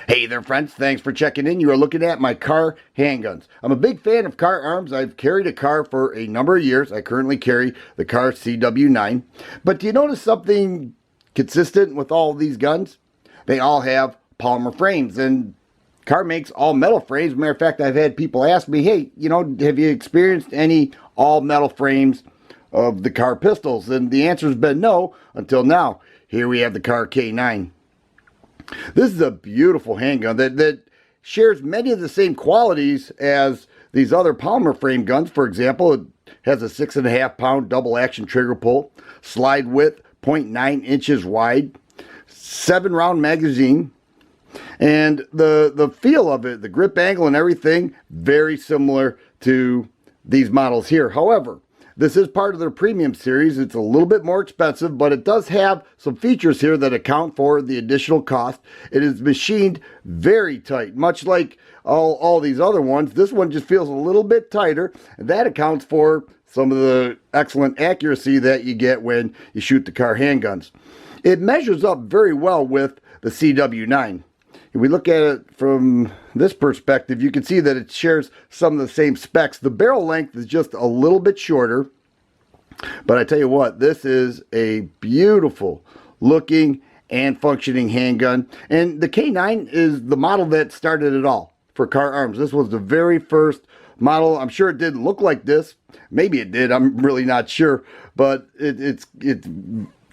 Hey there friends, thanks for checking in. You are looking at my Kahr handguns. I'm a big fan of Kahr Arms. I've carried a Kahr for a number of years. I currently carry the Kahr CW9. But do you notice something consistent with all of these guns? They all have polymer frames, and Kahr makes all metal frames. Matter of fact, I've had people ask me, hey, have you experienced any all metal frames of the Kahr pistols? And the answer has been no until now. Here we have the Kahr K9. This is a beautiful handgun that shares many of the same qualities as these other polymer frame guns. For example, it has a 6.5 pound double action trigger pull, slide width 0.9 inches wide, 7-round magazine, and the feel of it, the grip angle and everything, very similar to these models here. However, this is part of their premium series. It's a little bit more expensive, but it does have some features here that account for the additional cost. It is machined very tight, much like all these other ones. This one just feels a little bit tighter, and that accounts for some of the excellent accuracy that you get when you shoot the Kahr handguns. It measures up very well with the CW9. If we look at it from this perspective, you can see that it shares some of the same specs. The barrel length is just a little bit shorter, but I tell you what, this is a beautiful looking and functioning handgun. And the K9 is the model that started it all for Kahr Arms. This was the very first model. I'm sure it didn't look like this. Maybe it did. I'm really not sure, but it's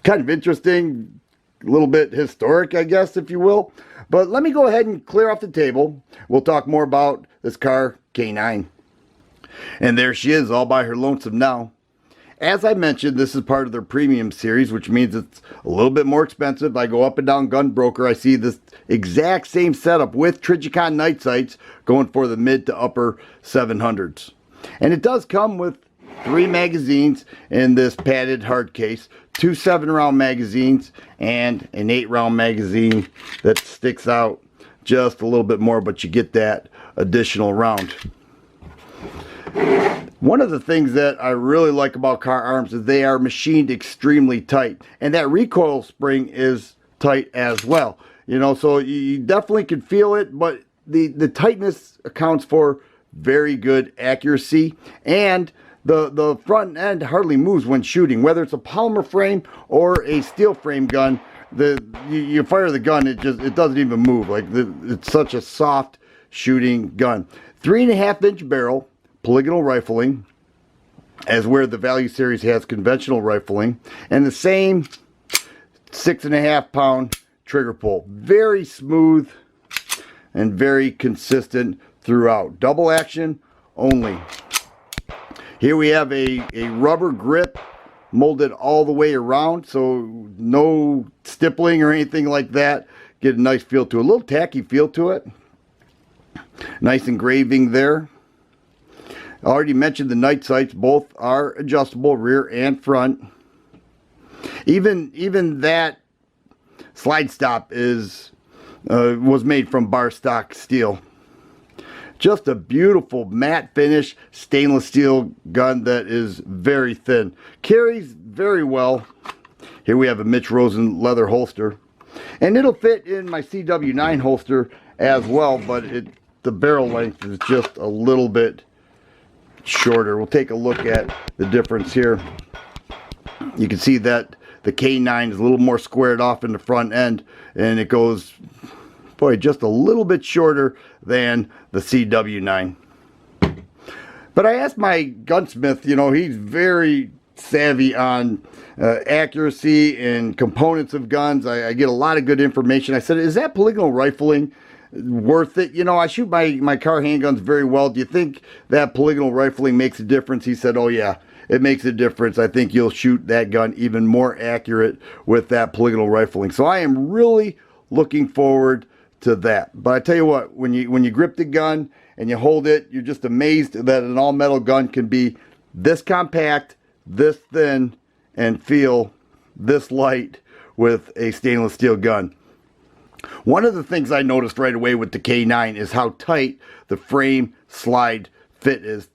kind of interesting, a little bit historic, I guess, if you will. But let me go ahead and clear off the table. We'll talk more about this Kahr K9. And there she is, all by her lonesome now. As I mentioned, this is part of their premium series, which means it's a little bit more expensive. I go up and down Gunbroker, I see this exact same setup with Trijicon night sights going for the mid to upper 700s. And it does come with 3 magazines in this padded hard case, 2 7-round magazines, and an 8-round magazine that sticks out just a little bit more, but you get that additional round. One of the things that I really like about Kahr Arms is they are machined extremely tight, and that recoil spring is tight as well. So you definitely can feel it, but the tightness accounts for very good accuracy, and the front end hardly moves when shooting. Whether it's a polymer frame or a steel frame gun, you fire the gun, it doesn't even move. It's such a soft shooting gun. 3.5-inch barrel, polygonal rifling, as where the Value series has conventional rifling, and the same 6.5 pound trigger pull. Very smooth and very consistent throughout. Double action only. Here we have a rubber grip molded all the way around, so no stippling or anything like that. Get a nice feel to it. A little tacky feel to it. Nice engraving there. I already mentioned the night sights. Both are adjustable, rear and front. Even that slide stop was made from bar stock steel. Just a beautiful matte finish stainless steel gun that is very thin. Carries very well. Here we have a Mitch Rosen leather holster. And it'll fit in my CW9 holster as well, but the barrel length is just a little bit shorter. We'll take a look at the difference here. You can see that the K9 is a little more squared off in the front end, and it goes, boy, just a little bit shorter than the CW9. But I asked my gunsmith, he's very savvy on accuracy and components of guns. I get a lot of good information. I said, is that polygonal rifling worth it? I shoot my Kahr handguns very well. Do you think that polygonal rifling makes a difference? He said, oh yeah, it makes a difference. I think you'll shoot that gun even more accurate with that polygonal rifling. So I am really looking forward to that. But I tell you what, when you grip the gun and you hold it, you're just amazed that an all metal gun can be this compact, this thin, and feel this light with a stainless steel gun. One of the things I noticed right away with the K9 is how tight the frame slide fit is.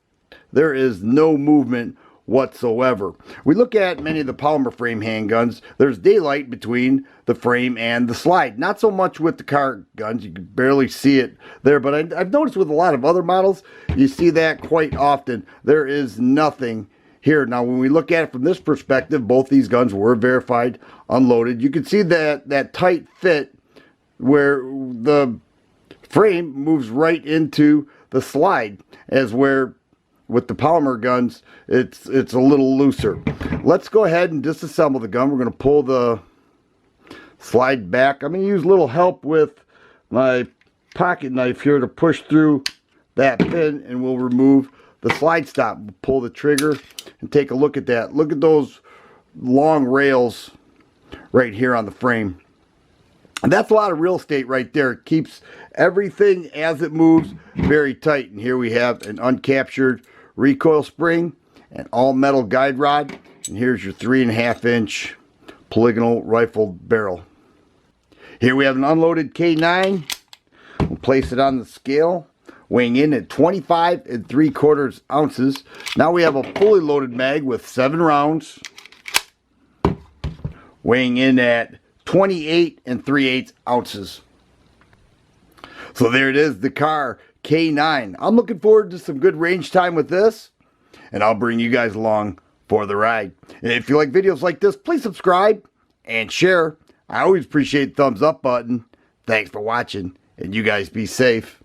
There is no movement whatsoever. We look at many of the polymer frame handguns, there's daylight between the frame and the slide. Not so much with the Kahr guns, you can barely see it there, but I've noticed with a lot of other models, you see that quite often. There is nothing here. Now, when we look at it from this perspective, both these guns were verified, unloaded. You can see that tight fit where the frame moves right into the slide, as where with the polymer guns, it's a little looser. Let's go ahead and disassemble the gun. We're going to pull the slide back. I'm going to use a little help with my pocket knife here to push through that pin, and we'll remove the slide stop. We'll pull the trigger and take a look at that. Look at those long rails right here on the frame. And that's a lot of real estate right there. It keeps everything as it moves very tight. And here we have an uncaptured recoil spring, an all metal guide rod, and here's your 3.5-inch polygonal rifle barrel. Here we have an unloaded K9. We'll place it on the scale, weighing in at 25 3/4 ounces. Now we have a fully loaded mag with 7 rounds, weighing in at 28 3/8 ounces. So there it is, the Kahr K9. I'm looking forward to some good range time with this, and I'll bring you guys along for the ride. And if you like videos like this, please subscribe and share. I always appreciate the thumbs up button. Thanks for watching, and you guys be safe.